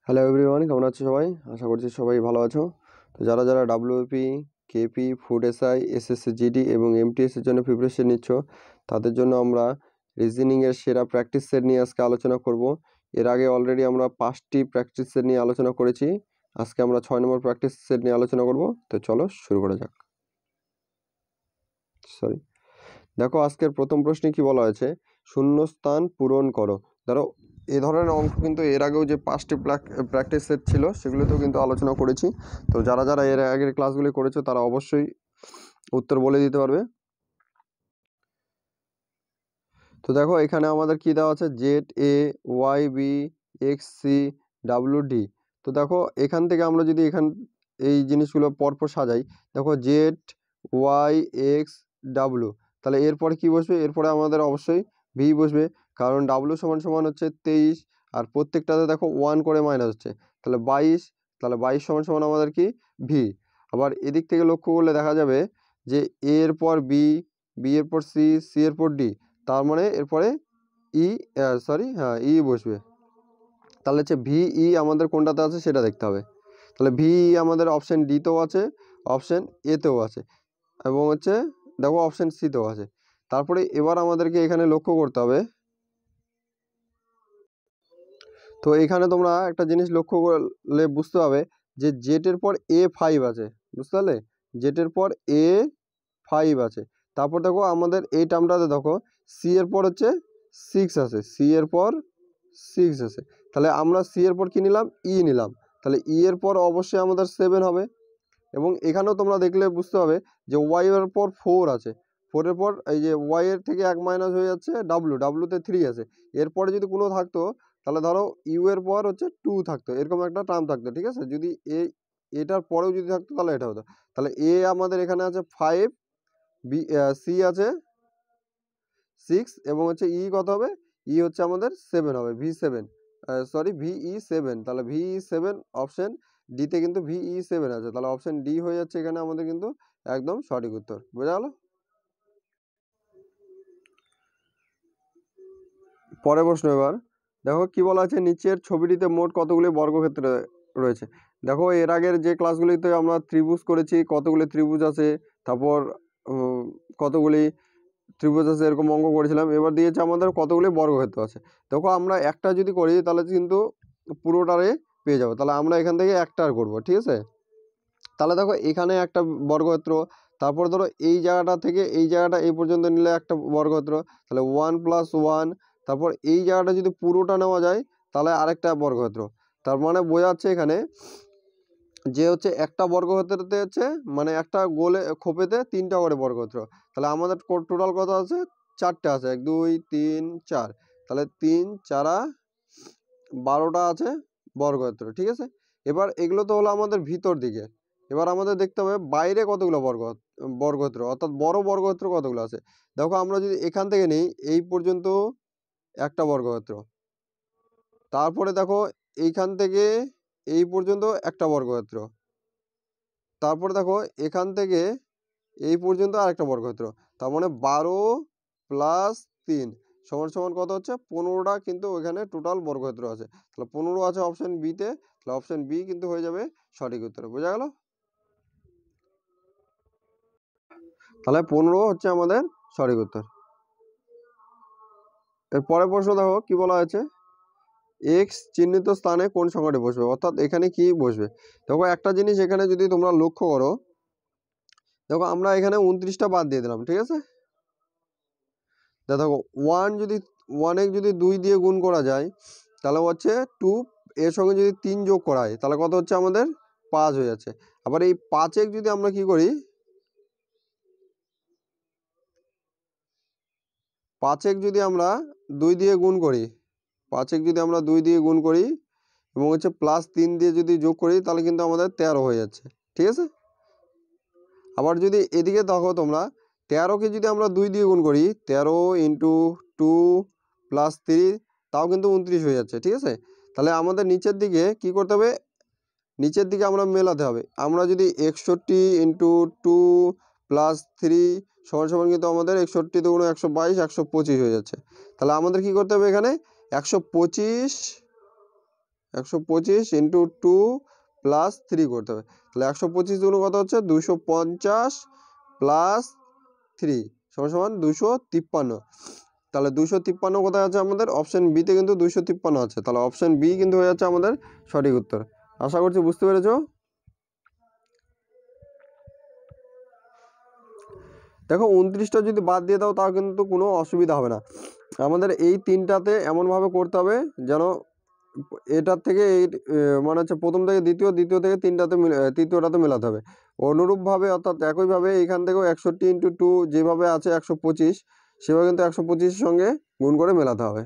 Hello everyone, কেমন আছো সবাই? আশা করছি সবাই ভালো আছো। তো যারা যারা WP, KP, food SI, SSC GD এবং এমটিএস এর জন্য প্রিপারেশন নিচ্ছ, তাদের জন্য আমরা রিজনিংয়ের সেরা প্র্যাকটিস সেট নিয়ে আজকে আলোচনা করব। এর আগে অলরেডি আমরা 5টি প্র্যাকটিস সেট নিয়ে আলোচনা করেছি। আজকে আমরা 6 নম্বর প্র্যাকটিস সেট নিয়ে আলোচনা করব। তো চলো শুরু করা যাক। দেখো আজকের প্রথম প্রশ্নে কি বলা হয়েছে, শূন্যস্থান পূরণ করো। ধরো এ ধরনের অঙ্ক কিন্তু এর আগেও যে 5টি প্র্যাকটিস সেট ছিল সেগুলোতেও কিন্তু আলোচনা করেছি। তো যারা যারা এর আগের ক্লাসগুলি করেছো তারা অবশ্যই উত্তর বলে দিতে পারবে। তো দেখো এখানে আমাদের কি দেওয়া আছে, Z A Y B X C W D. তো দেখো এখান থেকে আমরা যদি এই জিনিসগুলো পরপর সাজাই, দেখো জেড ওয়াই এক্স ডাব্লিউ, তাহলে এরপরে কি বসবে? এরপরে আমাদের অবশ্যই ভি বসবে, কারণ ডাব্লিউ সমান সমান হচ্ছে 23, আর প্রত্যেকটাতে দেখো 1 করে মাইনাস হচ্ছে, তাহলে 22, তাহলে 22 সমান সমান আমাদের কি ভি। আবার এদিক থেকে লক্ষ্য করলে দেখা যাবে যে এ এর পর বি, বি এর পর সি, সি এর পর ডি, তার মানে এরপরে ই বসবে। তাহলে হচ্ছে ভিই আমাদের কোনটাতে আছে সেটা দেখতে হবে। তাহলে ভিই আমাদের অপশান ডিতেও আছে, অপশান এতেও আছে, এবং হচ্ছে দেখো অপশান সিতেও আছে। তারপরে এবার আমাদেরকে এখানে লক্ষ্য করতে হবে। তো এখানে তোমরা একটা জিনিস লক্ষ্য করলে বুঝতে হবে যে জেটের পর A5 আছে, বুঝতে পারলে? জেটের পর A5 আছে। তারপর দেখো আমাদের এই টার্মটাতে দেখো সি এর পর হচ্ছে 6 আছে, সি এর পর 6 আছে। তাহলে আমরা সি এর পর কি নিলাম? ই নিলাম। তাহলে ই এর পর অবশ্যই আমাদের 7 হবে। এবং এখানেও তোমরা দেখলে বুঝতে হবে যে ওয়াই এর পর 4 আছে, 4 এর পর এই যে ওয়াই এর থেকে 1 মাইনাস হয়ে যাচ্ছে ডাব্লু, ডাব্লুতে 3 আছে। এরপরে যদি কোনো থাকতো তাহলে ধরো ইউ এর পর হচ্ছে 2 থাকতো, এরকম একটা টার্ম থাকতো, ঠিক আছে? যদি এটার পরেও যদি থাকতো তাহলে এটা হতো। তাহলে এ আমাদের এখানে আছে 5, বি সি আছে 6, এবং হচ্ছে ই কত হবে? ই হচ্ছে আমাদের 7 হবে, V7, VE7। তাহলে VE7 অপশন ডিতে কিন্তু VE7 আছে, তাহলে অপশন ডি হয়ে যাচ্ছে এখানে আমাদের কিন্তু একদম সঠিক উত্তর। বোঝা গেল? পরের প্রশ্ন এবার দেখো কি বলা আছে, নিচের ছবিটিতে মোট কতগুলি বর্গক্ষেত্র রয়েছে। দেখো এর আগের যে ক্লাসগুলিতে আমরা ত্রিভুজ করেছি, কতগুলি ত্রিভুজ আছে, তারপর কতগুলি ত্রিভুজ আছে, এরকম অঙ্ক করেছিলাম। এবার দিয়েছে আমাদের কতগুলি বর্গক্ষেত্র আছে। দেখো আমরা একটা যদি করি তাহলে কিন্তু পুরোটারে পেয়ে যাবো, তাহলে আমরা এখান থেকে একটার করবো, ঠিক আছে? তাহলে দেখো এখানে একটা বর্গক্ষেত্র, তারপর ধরো এই জায়গাটা থেকে এই জায়গাটা এই পর্যন্ত নিলে একটা বর্গক্ষেত্র, তাহলে 1 + 1, তারপর এই জায়গাটা যদি পুরোটা নেওয়া যায় তাহলে আরেকটা বর্গক্ষেত্র। তার মানে বোঝা যাচ্ছে এখানে যে হচ্ছে একটা বর্গক্ষেত্রতে হচ্ছে মানে একটা গোলে খোপেতে 3টা করে বর্গক্ষেত্র। তাহলে আমাদের টোটাল কত আছে? 4টে আছে, 1 2 3 4, তাহলে 3 4 12টা আছে বর্গক্ষেত্র, ঠিক আছে? এবার এগুলো তো হলো আমাদের ভিতর দিকে। এবার আমাদের দেখতে হবে বাইরে কতগুলো বর্গক্ষেত্র, অর্থাৎ বড় বর্গক্ষেত্র কতগুলো আছে। দেখো আমরা যদি এখান থেকে নিই, এই পর্যন্ত একটা বর্গক্ষেত্র, তারপরে দেখো এইখান থেকে এই পর্যন্ত একটা বর্গক্ষেত্র, তারপরে দেখো এখান থেকে এই পর্যন্ত আরেকটা বর্গক্ষেত্র। তার মানে 12 + 3 সমান সমান কত হচ্ছে? 15টা কিন্তু ওইখানে টোটাল বর্গক্ষেত্র আছে। তাহলে 15 আছে অপশন বিতে, তাহলে অপশন বি কিন্তু হয়ে যাবে সঠিক উত্তর। বোঝা গেল? তাহলে 15 হচ্ছে আমাদের সঠিক উত্তর। এর পরের প্রশ্ন দেখো কি বলা আছে, এক্স চিহ্নিত স্থানে কোন সংখ্যাটি বসবে, অর্থাৎ এখানে কি বসবে। দেখো একটা জিনিস এখানে যদি তোমরা লক্ষ্য করো, দেখো আমরা এখানে 29টা বাদ দিয়ে দিলাম, ঠিক আছে? দেখো 1 যদি 2 দিয়ে গুণ করা যায় তাহলে হচ্ছে 2, এর সঙ্গে যদি 3 যোগ করা হয় তাহলে কত হচ্ছে আমাদের? 5 হয়ে যাচ্ছে। আবার এই 5 যদি আমরা কি করি, 5 যদি আমরা 2 দিয়ে গুণ করি, 5 যদি আমরা 2 দিয়ে গুণ করি এবং হচ্ছে +3 দিয়ে যদি যোগ করি তাহলে কিন্তু আমাদের 13 হয়ে যাচ্ছে, ঠিক আছে? আবার যদি এদিকে দেখো তোমরা, 13কে যদি আমরা 2 দিয়ে গুণ করি, 13 × 2 + 3, তাও কিন্তু 29 হয়ে যাচ্ছে, ঠিক আছে? তাহলে আমাদের নিচের দিকে কি করতে হবে? নিচের দিকে আমরা মেলাতে হবে। আমরা যদি 61 × 2 + 3 সমান সমান কিন্তু আমাদের 61 × 2 = 122, 125 হয়ে যাচ্ছে। তাহলে আমাদের কি করতে হবে এখানে? 125 125 ইন্টু 2 প্লাস 3 করতে হবে। তাহলে 125 গুণ কত হচ্ছে 250 প্লাস 3 সমান সমান 253। তাহলে 253 কোথায় আছে আমাদের? অপশন বিতে কিন্তু 253 আছে। তাহলে অপশন বি কিন্তু হয়ে যাচ্ছে আমাদের সঠিক উত্তর। আশা করছি বুঝতে পেরেছো। দেখো 29টা যদি বাদ দিয়ে দাও তাও কিন্তু কোনো অসুবিধা হবে না। আমাদের এই তিনটাতে এমনভাবে করতে হবে যেন এটার থেকে এই মানে হচ্ছে প্রথম থেকে দ্বিতীয়, দ্বিতীয় থেকে তৃতীয়টাতে মেলাতে হবে। অনুরূপভাবে অর্থাৎ একইভাবে এইখান থেকেও 61 ইন্টু 2 যেভাবে আছে 125 সেভাবে কিন্তু 125-এর সঙ্গে গুণ করে মেলাতে হবে।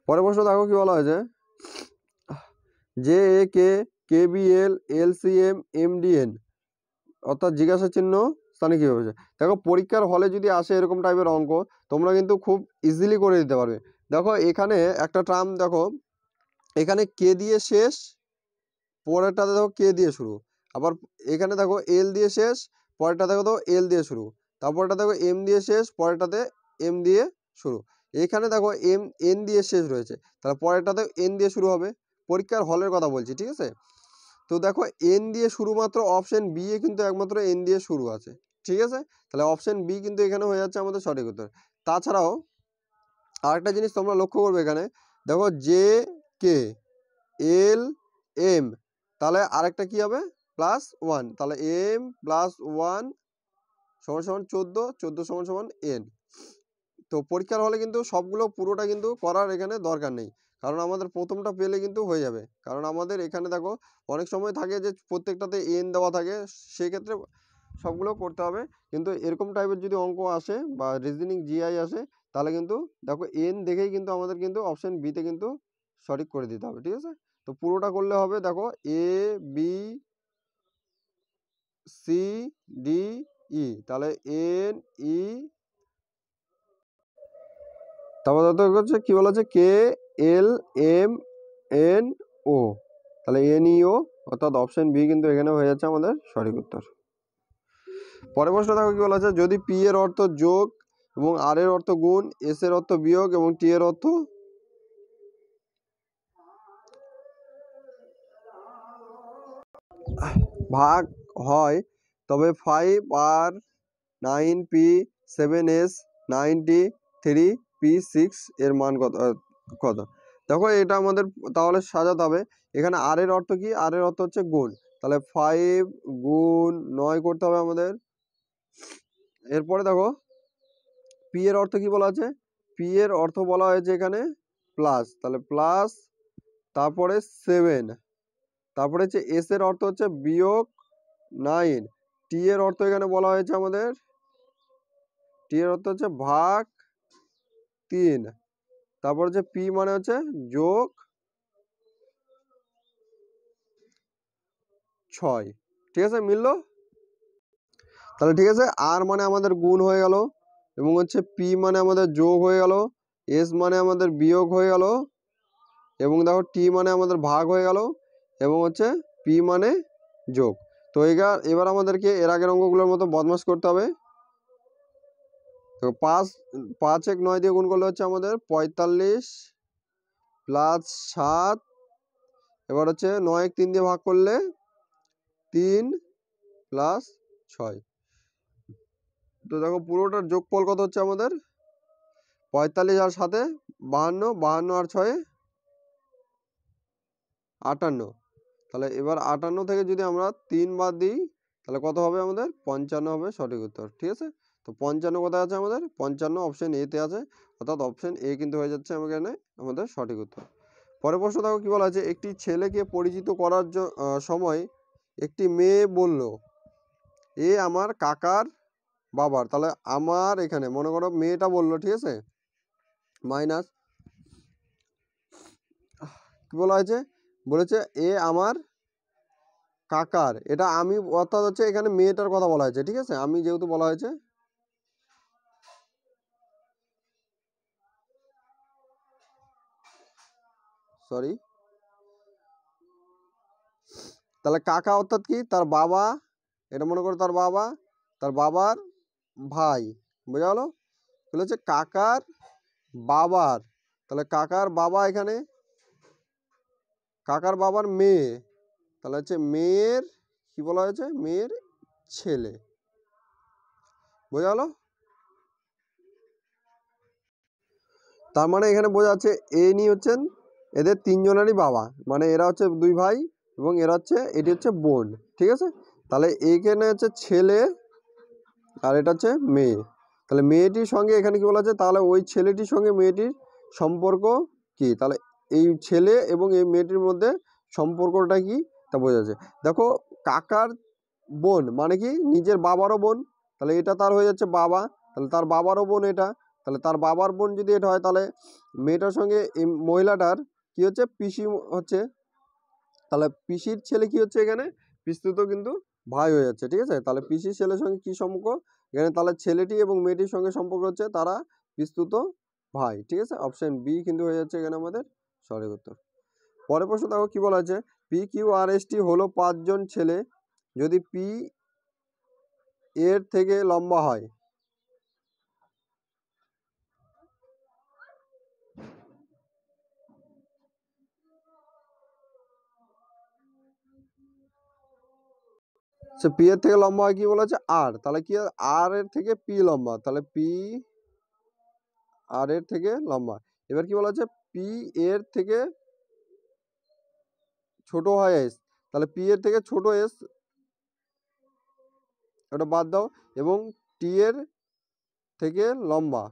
পরের প্রশ্ন দেখো কি বলা হয়েছে, যে এ কে কেবিএল এলসিএম এমডিএন অর্থাৎ জিজ্ঞাসা চিহ্ন স্থানে কী হয়েছে। দেখো পরীক্ষার হলে যদি আসে এরকম টাইপের অঙ্ক তোমরা কিন্তু খুব ইজিলি করে দিতে পারবে। দেখো এখানে একটা টার্ম দেখো, এখানে কে দিয়ে শেষ, পরেরটাতে দেখো কে দিয়ে শুরু, আবার এখানে দেখো এল দিয়ে শেষ, পরেরটা দেখো তো এল দিয়ে শুরু, তারপরটা দেখো এম দিয়ে শেষ, পরেরটাতে এম দিয়ে শুরু, এখানে দেখো এন দিয়ে শেষ রয়েছে, তাহলে পরেরটাতে এন দিয়ে শুরু হবে। পরীক্ষার হলের কথা বলছি, ঠিক আছে। তো দেখো এন দিয়ে শুরুমাত্র অপশন বি এ কিন্তু একমাত্র এন দিয়ে শুরু আছে, ঠিক আছে। তাহলে অপশন বি কিন্তু এখানে হয়ে যাচ্ছে আমাদের সঠিক উত্তর। তাছাড়াও আরেকটা জিনিস তোমরা লক্ষ্য করবে, এখানে দেখো জে কে এল এম, তাহলে আরেকটা কি হবে +1, তাহলে এম +1 সমান সমান 14, 14 সমান সমান এন। তো পরীক্ষার হলে কিন্তু সবগুলো পুরোটা কিন্তু করার এখানে দরকার নেই, কারণ আমাদের প্রথমটা পেলে কিন্তু হয়ে যাবে। কারণ আমাদের এখানে দেখো অনেক সময় থাকে যে প্রত্যেকটাতে এন দেওয়া থাকে, সেই ক্ষেত্রে সবগুলো করতে হবে। কিন্তু এরকম টাইপের যদি অঙ্ক আসে বা রিজনিং জিআই আসে তাহলে কিন্তু দেখো এন দেখেই কিন্তু আমাদের কিন্তু অপশন বিতে কিন্তু সঠিক করে দিতে হবে, ঠিক আছে। তো পুরোটা করলে হবে, দেখো A B C D E, তাহলে এন ই, তারপর হচ্ছে কি বলা আছে কে এল এম এন ও, তাহলে এন ই ও, অর্থাৎ অপশন বি কিন্তু এখানে হয়ে যাচ্ছে আমাদের সঠিক উত্তর। পরের প্রশ্ন দেখো কি বলা আছে, যদি পি এর অর্থ যোগ এবং আর এর অর্থ গুণ, এস এর অর্থ বিয়োগ এবং টি এর অর্থ ভাগ হয়, তবে 5 আর 9 পি 7 এস 90 3 পি 6 এর মান কত। দেখো এটা আমাদের তাহলে সাজাতে হবে। এখানে আর এর অর্থ কি? আর এর অর্থ হচ্ছে গুণ, তাহলে 5 গুণ 9 করতে হবে আমাদের। এরপরে দেখো পি এর অর্থ কি বলা আছে, পি এর অর্থ বলা হয়েছে এখানে প্লাস, তাহলে প্লাস, তারপরে 7, তারপরে হচ্ছে এস এর অর্থ হচ্ছে বিয়োগ 9, টি এর অর্থ এখানে বলা হয়েছে আমাদের, টি এর অর্থ হচ্ছে ভাগ 3, তারপর হচ্ছে পি মানে হচ্ছে যোগ 6, ঠিক আছে, মিললো। তাহলে ঠিক আছে, আর মানে আমাদের গুণ হয়ে গেল, এবং হচ্ছে পি মানে আমাদের যোগ হয়ে গেল, এস মানে আমাদের বিয়োগ হয়ে গেল, এবং দেখো টি মানে আমাদের ভাগ হয়ে গেল, এবং হচ্ছে পি মানে যোগ। তো এবার আমাদেরকে এর আগের অঙ্কগুলোর মতো বদমাশ করতে হবে। তো 5 1 9 দিয়ে গুণ করলে হচ্ছে আমাদের 45 প্লাস 7, এবার হচ্ছে 9 1 3 দিয়ে ভাগ করলে 3 প্লাস 6। তো দেখো পুরোটার যোগফল কত হচ্ছে আমাদের 45 আর 7 52, 52 আর 6 58। তাহলে এবার 58 থেকে যদি আমরা 3 বাদ দিই তাহলে কত হবে আমাদের 55 হবে সঠিক উত্তর, ঠিক আছে। তো 55 কোথায় আছে আমাদের, 55 অপশন এ তে আছে, অর্থাৎ অপশন এ কিন্তু হয়ে যাচ্ছে এখানে আমাদের সঠিক উত্তর। পরের প্রশ্ন দেখো কি বলা আছে, একটি ছেলেকে পরিচিত করার সময় একটি মেয়ে বলল এ আমার কাকার বাবার, তাহলে আমার এখানে মনে করো মেয়েটা বললো, ঠিক আছে, মাইনাস কি বলা হয়েছে, বলেছে এ আমার কাকার, এটা আমি অর্থাৎ হচ্ছে এখানে মেয়েটার কথা বলা হয়েছে, ঠিক আছে, আমি যেহেতু বলা হয়েছে, সরি, তাহলে কাকা অর্থাৎ কি তার বাবা, এটা মনে করো তার বাবা, তার বাবার ভাই, বোঝা গেল, তাহলে হচ্ছে কাকার বাবার, তাহলে কাকার বাবা এখানে কাকার বাবার মেয়ে, তাহলে হচ্ছে মেয়ের কি বলা হয়েছে, মেয়ের ছেলে। বোঝা গেল? তার মানে এখানে বোঝা যাচ্ছে এনি হচ্ছেন এদের তিনজনেরই বাবা, মানে এরা হচ্ছে দুই ভাই এবং এরা হচ্ছে, এটি হচ্ছে বোন, ঠিক আছে। তাহলে এইখানে হচ্ছে ছেলে আর এটা হচ্ছে মেয়ে। তাহলে মেয়েটির সঙ্গে এখানে কি বলা আছে, তাহলে ওই ছেলেটির সঙ্গে মেয়েটির সম্পর্ক কি, তাহলে এই ছেলে এবং এই মেয়েটির মধ্যে সম্পর্কটা কি তা বোঝা যাচ্ছে। দেখো কাকার বোন মানে কি নিজের বাবারও বোন, তাহলে এটা তার হয়ে যাচ্ছে বাবা, তাহলে তার বাবারও বোন এটা, তাহলে তার বাবার বোন যদি এটা হয় তাহলে মেয়েটার সঙ্গে এই মহিলাটার কি হচ্ছে, পিসি হচ্ছে, তাহলে পিসির ছেলে কি হচ্ছে এখানে, পিসতুতো কিন্তু ভাই হয়ে যাচ্ছে, ঠিক আছে। তাহলে পিসির ছেলের সঙ্গে কি সম্পর্ক এখানে, তাহলে ছেলেটি এবং মেয়েটির সঙ্গে সম্পর্ক হচ্ছে তারা পিসতুতো ভাই, ঠিক আছে। অপশন বি কিন্তু হয়ে যাচ্ছে এখানে আমাদের সঠিক উত্তর। পরের প্রশ্ন দেখো কি বলা আছে, P Q R S T হলো 5 জন ছেলে, যদি পি এর থেকে লম্বা হয়। সে পি এর থেকে লম্বা হয় কি বলা আছে, আর, তাহলে কি আর এর থেকে পি লম্বা, তাহলে পি আর এর থেকে লম্বা। এবার কি বলা আছে, পি এর থেকে ছোট হয় এস, তাহলে পি এর থেকে ছোট এস ওটা বাদ দাও, এবং টি এর থেকে লম্বা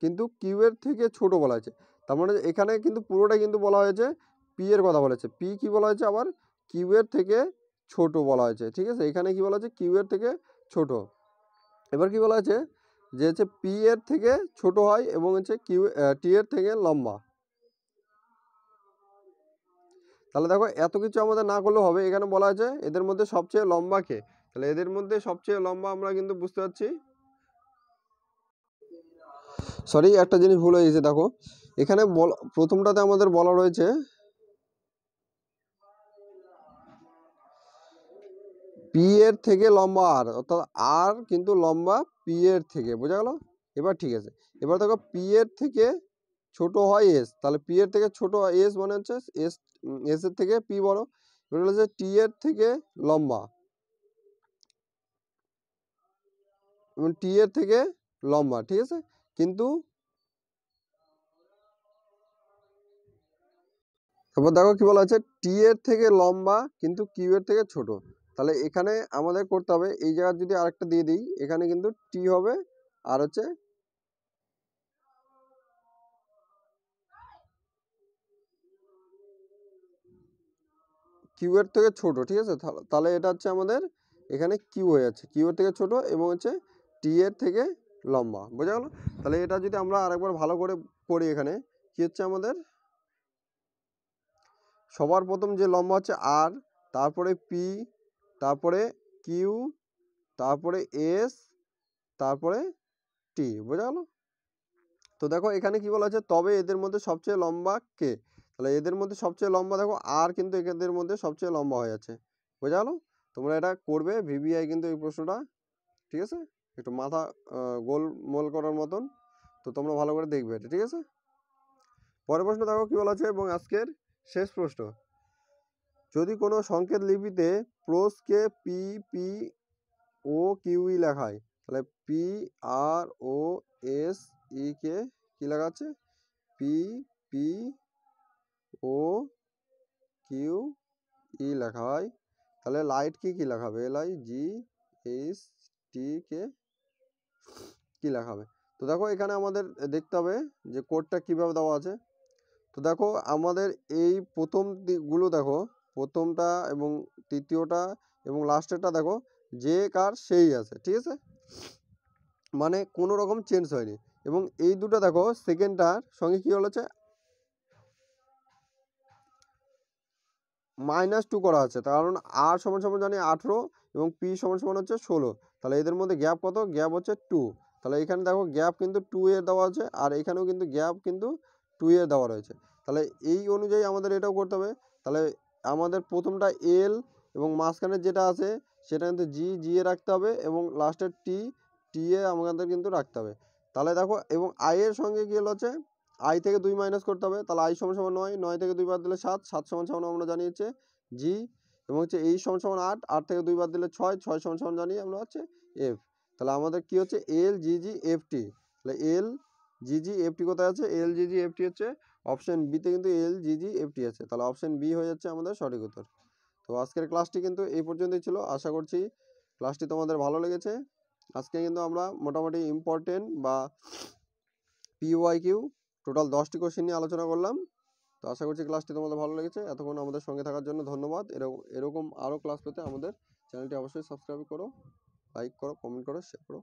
কিন্তু কিউ এর থেকে ছোট বলা হয়েছে। তার মানে এখানে কিন্তু পুরোটা কিন্তু বলা হয়েছে পি এর কথা বলেছে, পি কি বলা হয়েছে আবার কিউ এর থেকে ছোট বলা হয়েছে, ঠিক আছে। এখানে কি বলা হয়েছে, কিউ এর থেকে ছোট। এবার কি বলা হয়েছে, যে হচ্ছে পি এর থেকে ছোট হয় এবং হচ্ছে কিউ টি এর থেকে লম্বা। তাহলে দেখো এত কিছু আমাদের না করলেও হবে, এখানে বলা আছে এদের মধ্যে সবচেয়ে লম্বা কে, তাহলে এদের মধ্যে সবচেয়ে লম্বা আমরা কিন্তু বুঝতে পারছি, সরি একটা জিনিস ভুল হয়ে গেছে, দেখো এখানে প্রথমটাতে আমাদের বলা রয়েছে পি এর থেকে লম্বা আর, অর্থাৎ আর কিন্তু লম্বা পি এর থেকে, বোঝা গেল? এবার ঠিক আছে, এবার দেখো পি এর থেকে ছোট হয় এস, তাহলে পি এর থেকে ছোট এস মানে হচ্ছে এস, এস এর থেকে পি বড়। এবার হচ্ছে টি এর থেকে লম্বা এবং টি এর থেকে লম্বা, ঠিক আছে। কিন্তু তারপর দেখো কি বলা আছে, টি এর থেকে লম্বা কিন্তু কিউ এর থেকে ছোট। তাহলে এখানে আমাদের করতে হবে এই জায়গায় যদি আরেকটা দিয়ে দিই, এখানে কিন্তু টি হবে আর হচ্ছে কিউ এর থেকে ছোট, ঠিক আছে। তাহলে এটা হচ্ছে আমাদের এখানে কিউ হয়ে যাচ্ছে, কিউ এর থেকে ছোট এবং হচ্ছে টি এর থেকে লম্বা, বোঝা গেল? তাহলে এটা যদি আমরা আরেকবার ভালো করে পড়ি, এখানে কি হচ্ছে আমাদের, সবার প্রথম যে লম্বা হচ্ছে আর, তারপরে পি, তারপরে কিউ, তারপরে এস, তারপরে টি, বোঝা গেল? তো দেখো এখানে কি বলা আছে, তবে এদের মধ্যে সবচেয়ে লম্বা কে, তাহলে এদের মধ্যে সবচেয়ে লম্বা দেখো আর কিন্তু এদের মধ্যে সবচেয়ে লম্বা হয়ে যাচ্ছে, বোঝা গেল? তোমরা এটা করবে ভিভিআই কিন্তু এই প্রশ্নটা, ঠিক আছে, একটু মাথা গোলমোল করার মতন, তো তোমরা ভালো করে দেখবে এটা, ঠিক আছে। পরের প্রশ্ন দেখো কি বলা আছে, এবং আজকের শেষ প্রশ্ন, যদি কোনো সংকেত লিপিতে প্রোসকে P P O Q E লেখা হয়, তাহলে পি আর ও এস ই কে কি লেখা আছে, P P O Q E লেখা হয়, তাহলে লাইট কি কি লেখা হবে, L I G H T কে কি লেখা হবে। তো দেখো এখানে আমাদের দেখতে হবে যে কোডটা কিভাবে দেওয়া আছে। তো দেখো আমাদের এই প্রথম দিকগুলো দেখো, প্রথমটা এবং তৃতীয়টা এবং লাস্টেরটা দেখো যে কার সেই আছে, ঠিক আছে, মানে কোনো রকম চেঞ্জ হয়নি। এবং এই দুটো দেখো সেকেন্ডটার সঙ্গে কি হচ্ছে -2 করা আছে, কারণ আর সমান সমান জানি 18 এবং পি সমান সমান হচ্ছে 16, তাহলে এদের মধ্যে গ্যাপ কত, গ্যাপ হচ্ছে 2, তাহলে এখানে দেখো গ্যাপ কিন্তু 2 এর দেওয়া আছে আর এখানেও কিন্তু গ্যাপ কিন্তু 2 এর দেওয়া রয়েছে। তাহলে এই অনুযায়ী আমাদের এটাও করতে হবে, তাহলে আমাদের প্রথমটা এল এবং মাঝখানের যেটা আছে সেটা কিন্তু জি জি এ রাখতে হবে এবং লাস্টের টি টি এ আমাদের কিন্তু রাখতে হবে। তাহলে দেখো এবং আই এর সঙ্গে কি হচ্ছে আই থেকে 2 মাইনাস করতে হবে, তাহলে আই সমান সমান 9, 9 থেকে 2 বাদ দিলে 7, 7 সমান সমান আমরা জানি হচ্ছে জি, এবং হচ্ছে এই সমান সমান 8, 8 থেকে 2 বাদ দিলে 6, 6 সমান সমান জানি আমরা হচ্ছে এফ। তাহলে আমাদের কি হচ্ছে এল জি জি এফ টি। তাহলে এল জি জি এফ টি কোথায় আছে? এল জি জি এফ টি হচ্ছে অপশন বিতে, কিন্তু এল জি জি এফ টি আছে, তাহলে অপশন বি হয়ে যাচ্ছে আমাদের সঠিক উত্তর। তো আজকের ক্লাসটি কিন্তু এই পর্যন্তই ছিল। আশা করছি ক্লাসটি তোমাদের ভালো লেগেছে। আজকে কিন্তু আমরা মোটামুটি ইম্পর্টেন্ট বা পিওয়াইকিউ টোটাল 10টি কোশ্চেন নিয়ে আলোচনা করলাম। তো আশা করছি ক্লাসটি তোমাদের ভালো লেগেছে। এতক্ষণ আমাদের সঙ্গে থাকার জন্য ধন্যবাদ। এরকম আরও ক্লাস পেতে আমাদের চ্যানেলটি অবশ্যই সাবস্ক্রাইব করো, লাইক করো, কমেন্ট করো, শেয়ার করো।